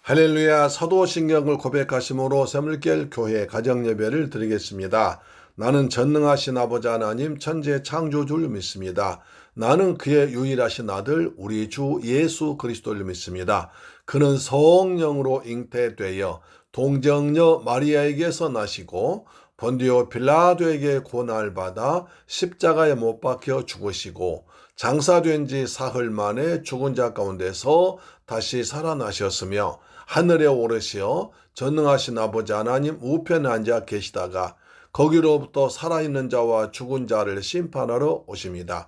할렐루야. 사도신경을 고백하심으로 새물길 교회 가정예배를 드리겠습니다. 나는 전능하신 아버지 하나님 천지의 창조주를 믿습니다. 나는 그의 유일하신 아들 우리 주 예수 그리스도를 믿습니다. 그는 성령으로 잉태되어 동정녀 마리아에게서 나시고 본디오 빌라도에게 고난을 받아 십자가에 못 박혀 죽으시고 장사된 지 사흘 만에 죽은 자 가운데서 다시 살아나셨으며 하늘에 오르시어 전능하신 아버지 하나님 우편에 앉아 계시다가 거기로부터 살아있는 자와 죽은 자를 심판하러 오십니다.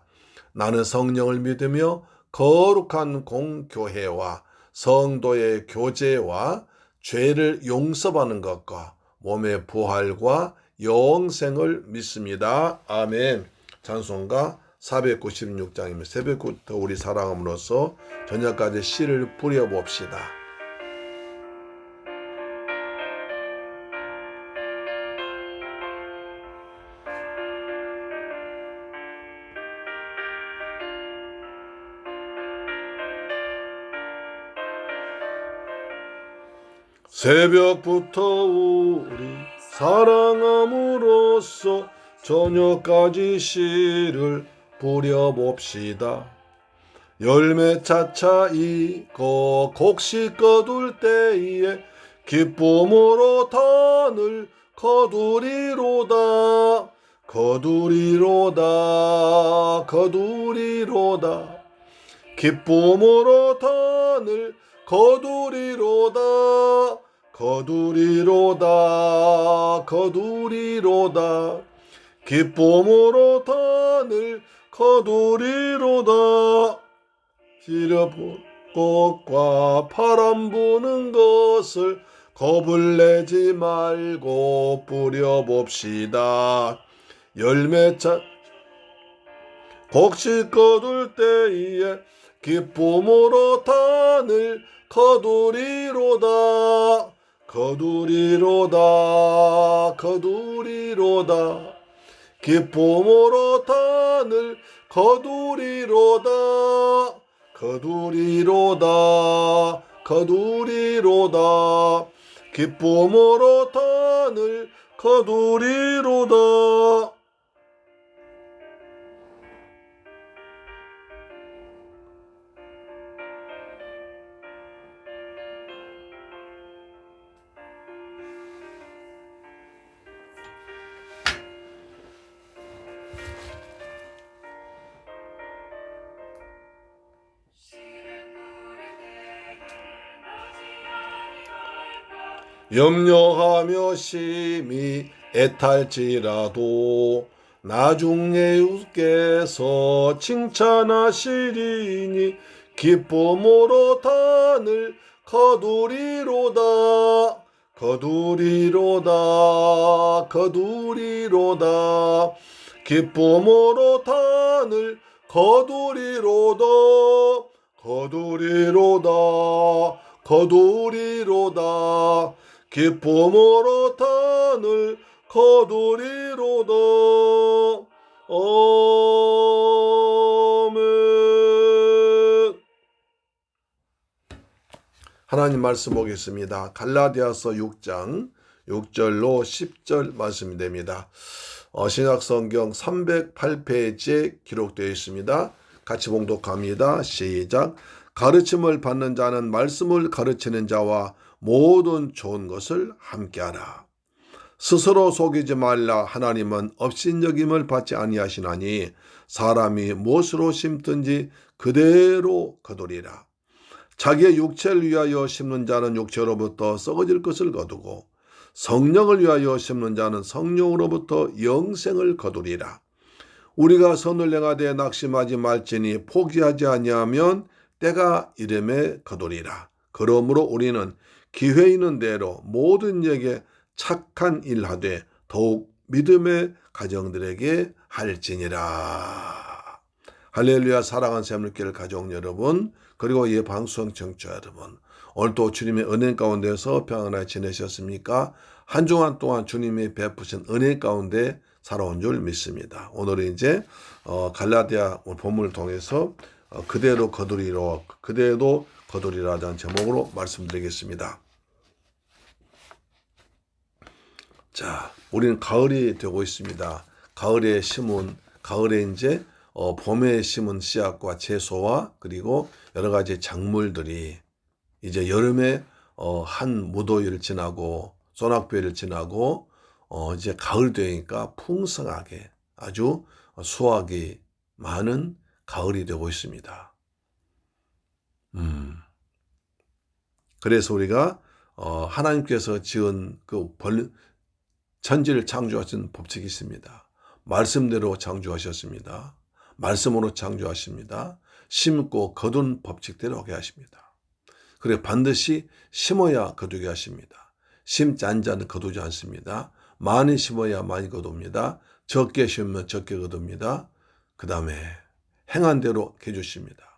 나는 성령을 믿으며 거룩한 공교회와 성도의 교제와 죄를 용서받는 것과 몸의 부활과 영생을 믿습니다. 아멘. 찬송가 496장입니다. 새벽부터 우리 사랑함으로써 저녁까지 씨를 뿌려봅시다. 새벽부터 우리 사랑함으로써 저녁까지 씨를 뿌려봅시다. 열매 차차 익어 곡식 거둘 때에 기쁨으로 단을 거두리로다. 거두리로다. 거두리로다. 기쁨으로 단을 거두리로다. 거두리로다. 거두리로다. 기쁨으로 단을 거두리로다. 시려본 꽃과 바람 부는 것을 겁을 내지 말고 뿌려봅시다. 열매차 곡식 거둘 때에 기쁨으로 단을 거두리로다. 거두리로다. 거두리로다. 기쁨으로 단을 거두리로다. 거두리로다. 거두리로다. 기쁨으로 단을 거두리로다. 염려하며 심히 애탈지라도 나중에 주께서 칭찬하시리니 기쁨으로 단을 거두리로다. 거두리로다. 거두리로다. 기쁨으로 단을 거두리로다. 거두리로다. 거두리로다. 기쁨으로 단을 거두리로다. 아멘. 하나님 말씀 보겠습니다. 갈라디아서 6장 6절로 10절 말씀이 됩니다. 신약성경 308페이지에 기록되어 있습니다. 같이 봉독합니다. 시작. 가르침을 받는 자는 말씀을 가르치는 자와 모든 좋은 것을 함께하라. 스스로 속이지 말라. 하나님은 업신여김을 받지 아니하시나니 사람이 무엇으로 심든지 그대로 거두리라. 자기의 육체를 위하여 심는 자는 육체로부터 썩어질 것을 거두고 성령을 위하여 심는 자는 성령으로부터 영생을 거두리라. 우리가 선을 행하되 낙심하지 말지니 포기하지 아니하면 때가 이름에 거두리라. 그러므로 우리는 기회 있는 대로 모든 이에게 착한 일 하되 더욱 믿음의 가정들에게 할지니라. 할렐루야. 사랑하는 새물길 가족 여러분, 그리고 이 방송 청취자 여러분, 오늘도 주님의 은혜 가운데서 평안하게 지내셨습니까? 한 주간 동안 주님이 베푸신 은혜 가운데 살아온 줄 믿습니다. 오늘은 갈라디아 본문을 통해서 그대로 거두리로, 그대로 거두리라는 제목으로 말씀드리겠습니다. 자, 우리는 가을이 되고 있습니다. 가을에 이제 봄에 심은 씨앗과 채소와 그리고 여러 가지 작물들이 이제 여름에 한 무더위를 지나고 소낙비를 지나고 이제 가을 되니까 풍성하게 아주 수확이 많은 가을이 되고 있습니다. 그래서 우리가 하나님께서 지은 그 천지를 창조하신 법칙이 있습니다. 말씀대로 창조하셨습니다. 말씀으로 창조하십니다. 심고 거둔 법칙대로 하게 하십니다. 그래 반드시 심어야 거두게 하십니다. 심지 않은 자는 거두지 않습니다. 많이 심어야 많이 거둡니다. 적게 심으면 적게 거둡니다. 그 다음에 행한 대로 해주십니다.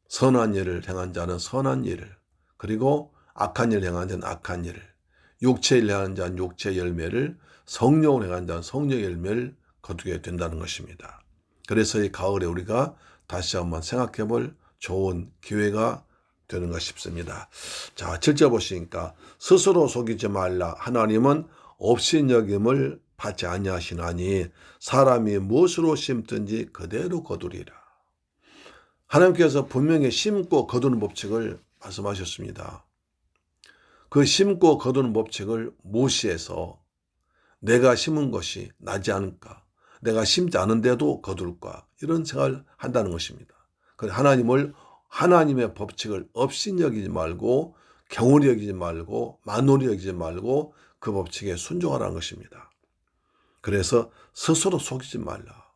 선한 일을 행한 자는 선한 일을, 그리고 악한 일을 행한 자는 악한 일을, 육체를 행한 자는 육체 열매를, 성령을 행한 자는 성령 열매를 거두게 된다는 것입니다. 그래서 이 가을에 우리가 다시 한번 생각해 볼 좋은 기회가 되는가 싶습니다. 자, 7절 보시니까 스스로 속이지 말라. 하나님은 업신여김을 받지 아니하시나니 사람이 무엇으로 심든지 그대로 거두리라. 하나님께서 분명히 심고 거두는 법칙을 말씀하셨습니다. 그 심고 거두는 법칙을 무시해서 내가 심은 것이 나지 않을까, 내가 심지 않은데도 거둘까, 이런 생각을 한다는 것입니다. 하나님의 법칙을 업신여기지 말고 경홀히 여기지 말고 만홀히 여기지 말고 그 법칙에 순종하라는 것입니다. 그래서 스스로 속이지 말라.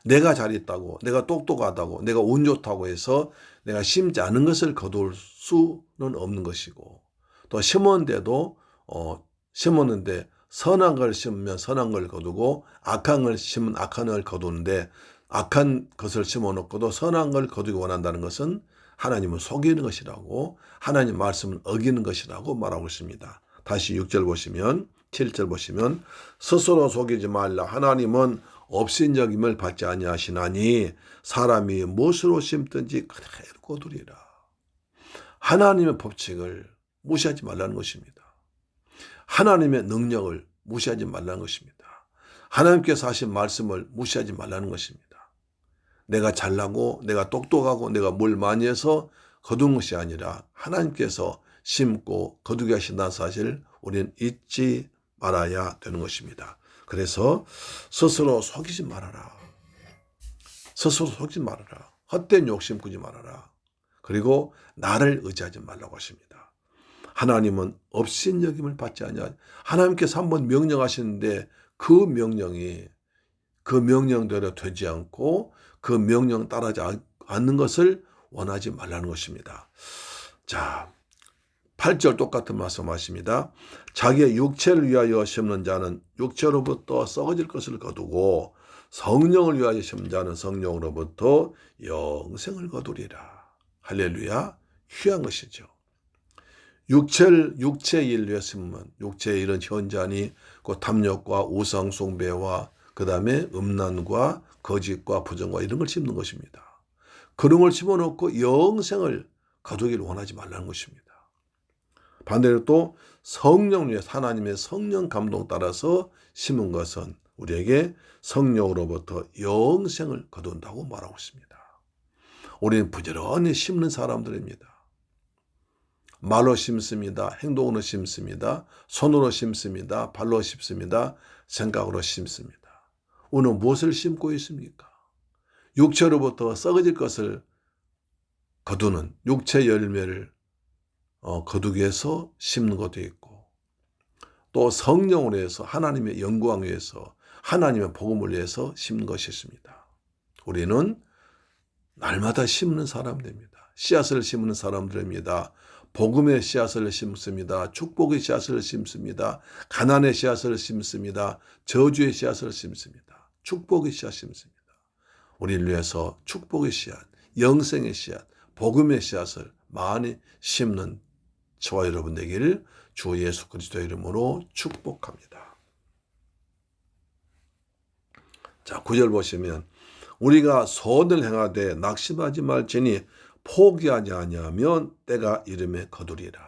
내가 잘했다고, 내가 똑똑하다고, 내가 운 좋다고 해서 내가 심지 않은 것을 거둘 수는 없는 것이고, 또 심었는데 선한 걸 심으면 선한 걸 거두고 악한 걸 심으면 악한 걸 거두는데, 악한 것을 심어놓고도 선한 걸 거두기 원한다는 것은 하나님을 속이는 것이라고, 하나님 말씀을 어기는 것이라고 말하고 있습니다. 다시 6절 보시면, 7절 보시면 스스로 속이지 말라. 하나님은 업신여김을 받지 아니하시나니 사람이 무엇으로 심든지 그대로 거두리라. 하나님의 법칙을 무시하지 말라는 것입니다. 하나님의 능력을 무시하지 말라는 것입니다. 하나님께서 하신 말씀을 무시하지 말라는 것입니다. 내가 잘나고 내가 똑똑하고 내가 뭘 많이 해서 거둔 것이 아니라 하나님께서 심고 거두게 하신다는 사실을 우리는 잊지 말아야 되는 것입니다. 그래서 스스로 속이지 말아라. 스스로 속이지 말아라. 헛된 욕심 꾸지 말아라. 그리고 나를 의지하지 말라고 하십니다. 하나님은 업신여김을 받지 아니하니, 하나님께서 한번 명령하시는데 그 명령대로 되지 않고 그 명령 따르지 않는 것을 원하지 말라는 것입니다. 자, 8절 똑같은 말씀하십니다. 자기의 육체를 위하여 심는 자는 육체로부터 썩어질 것을 거두고 성령을 위하여 심는 자는 성령으로부터 영생을 거두리라. 할렐루야. 귀한 것이죠. 육체의 일을 위해 심으면 육체의 일은 현잔이 그 탐욕과 우상 숭배와 그 다음에 음란과 거짓과 부정과 이런 걸 심는 것입니다. 그런 걸 심어놓고 영생을 거두기를 원하지 말라는 것입니다. 반대로 또 성령 위에 하나님의 성령 감동 따라서 심은 것은 우리에게 성령으로부터 영생을 거둔다고 말하고 있습니다. 우리는 부지런히 심는 사람들입니다. 말로 심습니다. 행동으로 심습니다. 손으로 심습니다. 발로 심습니다. 생각으로 심습니다. 오늘 무엇을 심고 있습니까? 육체로부터 썩어질 것을 거두는 육체 열매를 거두기 위해서 심는 것도 있고, 또 성령으로 해서 하나님의 영광을 위해서 하나님의 복음을 위해서 심는 것이 있습니다. 우리는 날마다 심는 사람들입니다. 씨앗을 심는 사람들입니다. 복음의 씨앗을 심습니다. 축복의 씨앗을 심습니다. 가난의 씨앗을 심습니다. 저주의 씨앗을 심습니다. 축복의 씨앗 심습니다. 우리를 위해서 축복의 씨앗, 영생의 씨앗, 복음의 씨앗을 많이 심는 저와 여러분 되기를 주 예수 그리스도의 이름으로 축복합니다. 자, 9절 보시면 우리가 선을 행하되 낙심하지 말지니 포기하지 아니하면 때가 이름에 거두리라.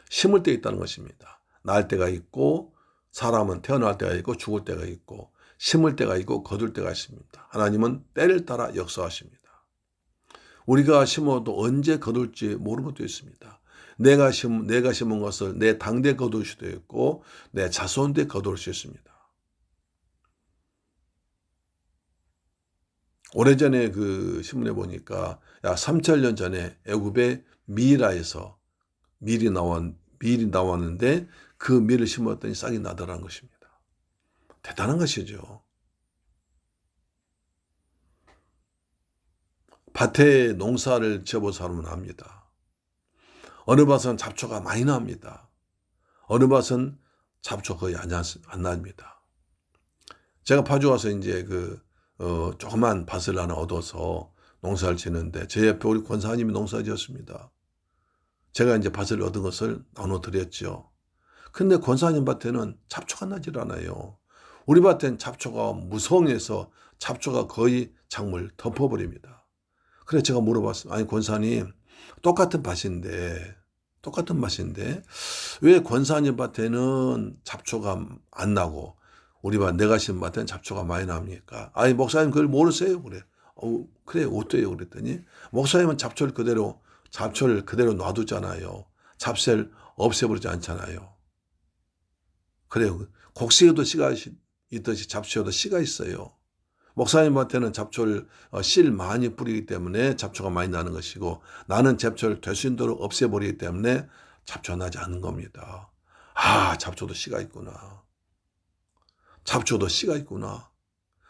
심을 때 있다는 것입니다. 날 때가 있고 사람은 태어날 때가 있고 죽을 때가 있고 심을 때가 있고 거둘 때가 있습니다. 하나님은 때를 따라 역사하십니다. 우리가 심어도 언제 거둘지 모르는 것도 있습니다. 내가 심은 것을 내 당대 거둘 수도 있고 내 자손 때 거둘 수 있습니다. 오래전에 그 신문에 보니까 3,000년 전에 애굽의 미라에서 밀이 나왔는데 그 밀을 심었더니 싹이 나더라는 것입니다. 대단한 것이죠. 밭에 농사를 지어본 사람은 압니다. 어느 밭은 잡초가 많이 납니다. 어느 밭은 잡초 거의 안 납니다. 제가 파주 와서 이제 조그만 밭을 하나 얻어서 농사를 지는데 제 옆에 우리 권사님이 농사 지었습니다. 제가 이제 밭을 얻은 것을 나눠드렸죠. 근데 권사님 밭에는 잡초가 나질 않아요. 우리 밭엔 잡초가 무성해서 잡초가 거의 작물 덮어버립니다. 그래서 제가 물어봤어요. 아니 권사님 똑같은 밭인데 왜 권사님 밭에는 잡초가 안 나고 우리 밭 내가 심은 밭에는 잡초가 많이 납니까? 아니 목사님 그걸 모르세요? 그래. 그래 어때요? 그랬더니 목사님은 잡초를 그대로 놔두잖아요. 잡새를 없애버리지 않잖아요. 그래요. 곡식에도 씨가 있듯이 잡초에도 씨가 있어요. 목사님한테는 잡초를 씨 많이 뿌리기 때문에 잡초가 많이 나는 것이고 나는 잡초를 될 수 있도록 없애버리기 때문에 잡초가 나지 않는 겁니다. 아, 잡초도 씨가 있구나. 잡초도 씨가 있구나.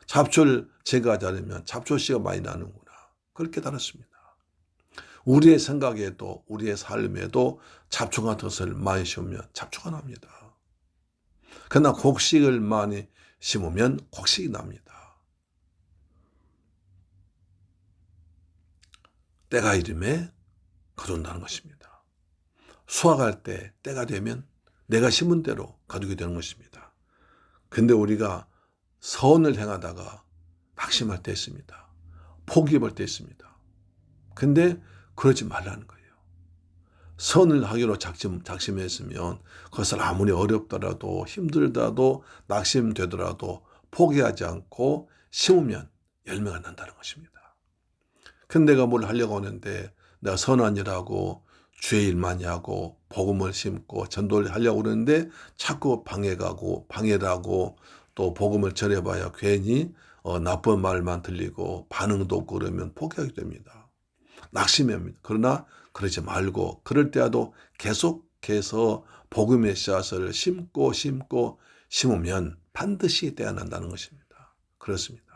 잡초를 제거하지 않으면 잡초 씨가 많이 나는구나. 그렇게 깨달았습니다. 우리의 생각에도 우리의 삶에도 잡초 같은 것을 많이 심으면 잡초가 납니다. 그러나 곡식을 많이 심으면 곡식이 납니다. 때가 이름에 거둔다는 것입니다. 수확할 때 때가 되면 내가 심은 대로 거두게 되는 것입니다. 근데 우리가 선을 행하다가 낙심할 때 있습니다. 포기할 때 있습니다. 근데 그러지 말라는 거예요. 선을 하기로 작심했으면 그것을 아무리 어렵더라도 힘들더라도 낙심되더라도 포기하지 않고 심으면 열매가 난다는 것입니다. 근데 내가 뭘 하려고 하는데 내가 선한 일하고 주의 일 많이 하고 복음을 심고 전도를 하려고 그러는데 자꾸 방해를 하고 또 복음을 전해봐야 괜히 나쁜 말만 들리고 반응도 없고 그러면 포기하게 됩니다. 낙심합니다. 그러나 그러지 말고 그럴 때라도 계속해서 복음의 씨앗을 심고 심으면 반드시 때가 난다는 것입니다. 그렇습니다.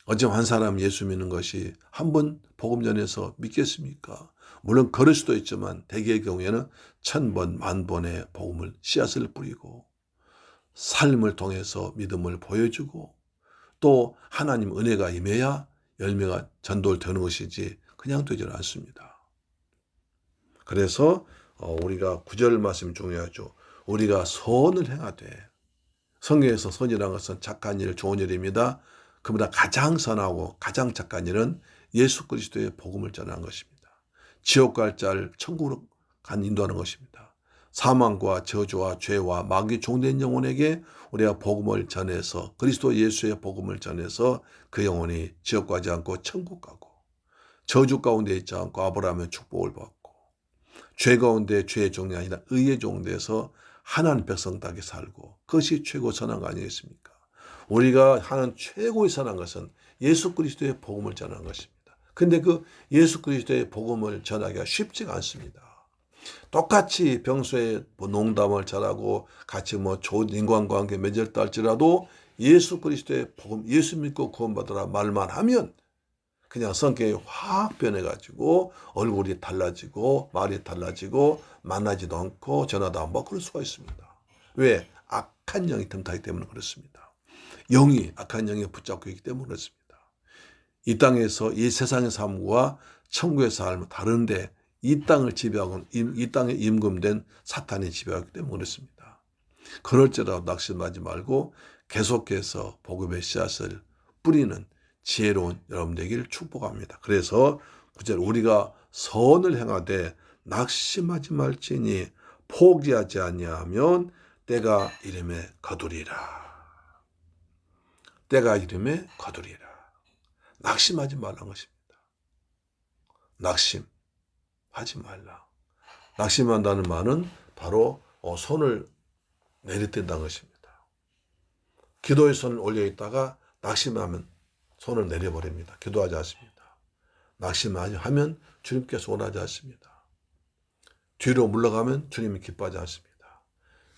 어제 한 사람 예수 믿는 것이 한 번 복음 전해서 믿겠습니까? 물론 그럴 수도 있지만 대개의 경우에는 1000번, 10,000번의 복음을 씨앗을 뿌리고 삶을 통해서 믿음을 보여주고 또 하나님 은혜가 임해야 열매가 전도되는 것이지 그냥 되지 않습니다. 그래서 우리가 9절 말씀이 중요하죠. 우리가 선을 행하되 성경에서 선이라는 것은 착한 일, 좋은 일입니다. 그보다 가장 선하고 가장 착한 일은 예수 그리스도의 복음을 전하는 것입니다. 지옥 갈 자를 천국으로 인도하는 것입니다. 사망과 저주와 죄와 마귀 종된 영혼에게 우리가 복음을 전해서 그리스도 예수의 복음을 전해서 그 영혼이 지옥 가지 않고 천국 가고 저주 가운데 있지 않고 아브라함의 축복을 받고 죄 가운데 죄의 종이 아니라 의의 종 돼서 하나님 백성답게 살고 그것이 최고 선한 거 아니겠습니까? 우리가 하는 최고의 선한 것은 예수 그리스도의 복음을 전하는 것입니다. 근데 그 예수 그리스도의 복음을 전하기가 쉽지가 않습니다. 똑같이 평소에 농담을 잘하고 같이 좋은 인간관계 맺었다 할지라도 예수 그리스도의 복음, 예수 믿고 구원받으라 말만 하면 그냥 성격이 확 변해가지고 얼굴이 달라지고 말이 달라지고 만나지도 않고 전화도 안 받고 그럴 수가 있습니다. 왜? 악한 영이 틈타기 때문에 그렇습니다. 악한 영이 붙잡고 있기 때문에 그렇습니다. 이 땅에서 이 세상의 삶과 천국의 삶은 다른데 이 땅을 지배하고 이 땅에 임금된 사탄이 지배하기 때문에 그렇습니다. 그럴지라도 낙심하지 말고 계속해서 복음의 씨앗을 뿌리는 지혜로운 여러분 되기를 축복합니다. 그래서 9절 우리가 선을 행하되 낙심하지 말지니 포기하지 아니하면 때가 이름에 거두리라. 때가 이름에 거두리라. 낙심하지 말라는 것입니다. 낙심하지 말라. 낙심한다는 말은 바로 손을 내려댄다는 것입니다. 기도의 손을 올려 있다가 낙심하면 손을 내려버립니다. 기도하지 않습니다. 낙심하면 주님께서 원하지 않습니다. 뒤로 물러가면 주님이 기뻐하지 않습니다.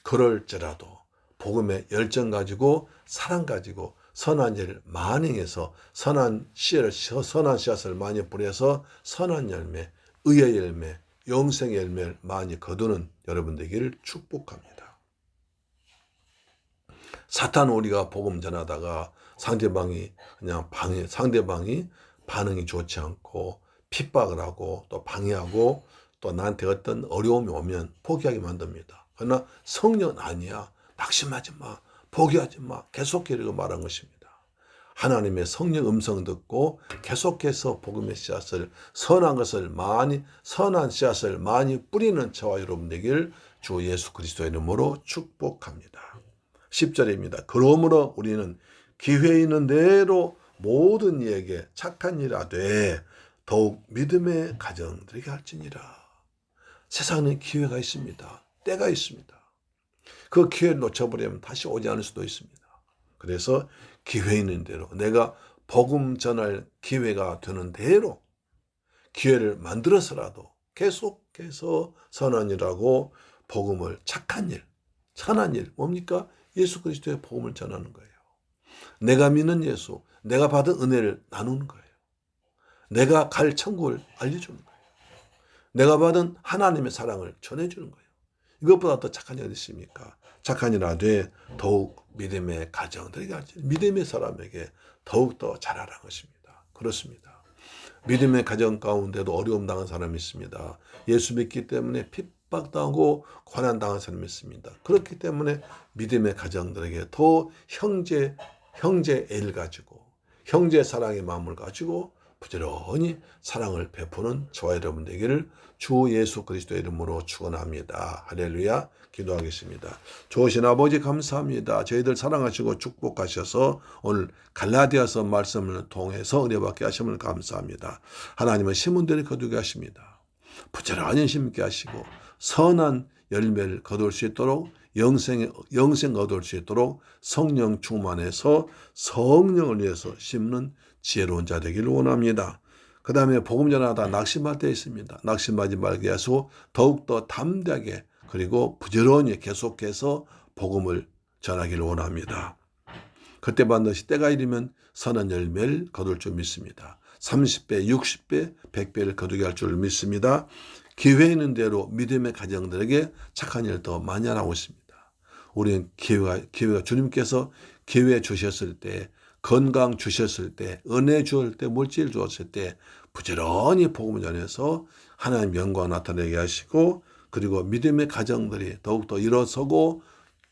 그럴지라도 복음의 열정 가지고 사랑 가지고 선한 일을 많이 행해서 선한 씨앗을 많이 뿌려서 선한 열매, 의의 열매, 영생의 열매를 많이 거두는 여러분 되기를 축복합니다. 사탄 우리가 복음 전하다가 상대방이 반응이 좋지 않고 핍박을 하고 또 방해하고 또 나한테 어떤 어려움이 오면 포기하게 만듭니다. 그러나 성령은 아니야. 낙심하지 마. 포기하지 마. 계속해라고 말한 것입니다. 하나님의 성령 음성 듣고 계속해서 복음의 씨앗을 선한 씨앗을 많이 뿌리는 저와 여러분 되기를 주 예수 그리스도의 이름으로 축복합니다. 10절입니다. 그러므로 우리는 기회 있는 대로 모든 이에게 착한 일 하되 더욱 믿음의 가정들에게 할지니라. 세상에 기회가 있습니다. 때가 있습니다. 그 기회를 놓쳐버리면 다시 오지 않을 수도 있습니다. 그래서 기회 있는 대로 내가 복음 전할 기회가 되는 대로 기회를 만들어서라도 계속해서 선한 일하고 복음을 착한 일, 선한 일 뭡니까? 예수 그리스도의 복음을 전하는 거예요. 내가 믿는 예수, 내가 받은 은혜를 나누는 거예요. 내가 갈 천국을 알려주는 거예요. 내가 받은 하나님의 사랑을 전해주는 거예요. 이것보다 더 착한 일 어디 있습니까? 착한 일 하되 더욱 믿음의 가정들에게 믿음의 사람에게 더욱더 잘하라는 것입니다. 그렇습니다. 믿음의 가정 가운데도 어려움 당한 사람이 있습니다. 예수 믿기 때문에 핍박당하고 고난당한 사람이 있습니다. 그렇기 때문에 믿음의 가정들에게 더 형제 애를 가지고 형제 사랑의 마음을 가지고 부지런히 사랑을 베푸는 저와 여러분 되기를 주 예수 그리스도의 이름으로 축원합니다. 할렐루야. 기도하겠습니다. 좋으신 아버지 감사합니다. 저희들 사랑하시고 축복하셔서 오늘 갈라디아서 말씀을 통해서 은혜받게 하심을 감사합니다. 하나님은 신문들을 거두게 하십니다. 부지런히 심게 하시고 선한 열매를 거둘 수 있도록 영생 거둘 수 있도록 성령 충만해서 성령을 위해서 심는 지혜로운 자 되기를 원합니다. 그 다음에 복음 전하다 낙심할 때 있습니다. 낙심하지 말게 하시고 더욱더 담대하게 그리고 부지런히 계속해서 복음을 전하기를 원합니다. 그때 반드시 때가 이르면 선한 열매를 거둘 줄 믿습니다. 30배, 60배, 100배를 거두게 할 줄 믿습니다. 기회 있는 대로 믿음의 가정들에게 착한 일을 더 많이 하고 있습니다. 우리는 기회가 주님께서 기회 주셨을 때, 건강 주셨을 때, 은혜 주었을 때, 물질 주었을 때 부지런히 복음을 전해서 하나님 영광 나타내게 하시고 그리고 믿음의 가정들이 더욱더 일어서고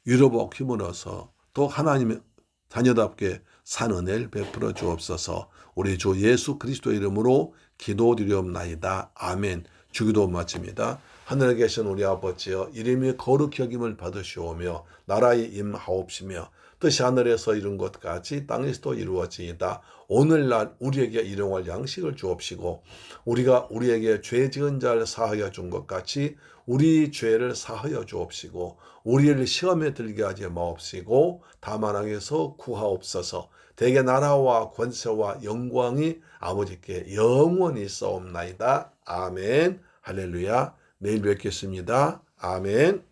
위로복 힘을 얻어서 또 하나님의 자녀답게 산 은혜를 베풀어 주옵소서. 우리 주 예수 그리스도 이름으로 기도드리옵나이다. 아멘. 주기도 마칩니다. 하늘에 계신 우리 아버지여 이름이 거룩히 여김을 받으시오며 나라의 임하옵시며 뜻이 하늘에서 이룬 것 같이 땅에서도 이루어지이다. 오늘날 우리에게 일용할 양식을 주옵시고 우리가 우리에게 죄 지은 자를 사하여 준 것 같이 우리 죄를 사하여 주옵시고 우리를 시험에 들게 하지 마옵시고 다만 악에서 구하옵소서. 대개 나라와 권세와 영광이 아버지께 영원히 있사옵나이다. 아멘. 할렐루야. 내일 뵙겠습니다. 아멘.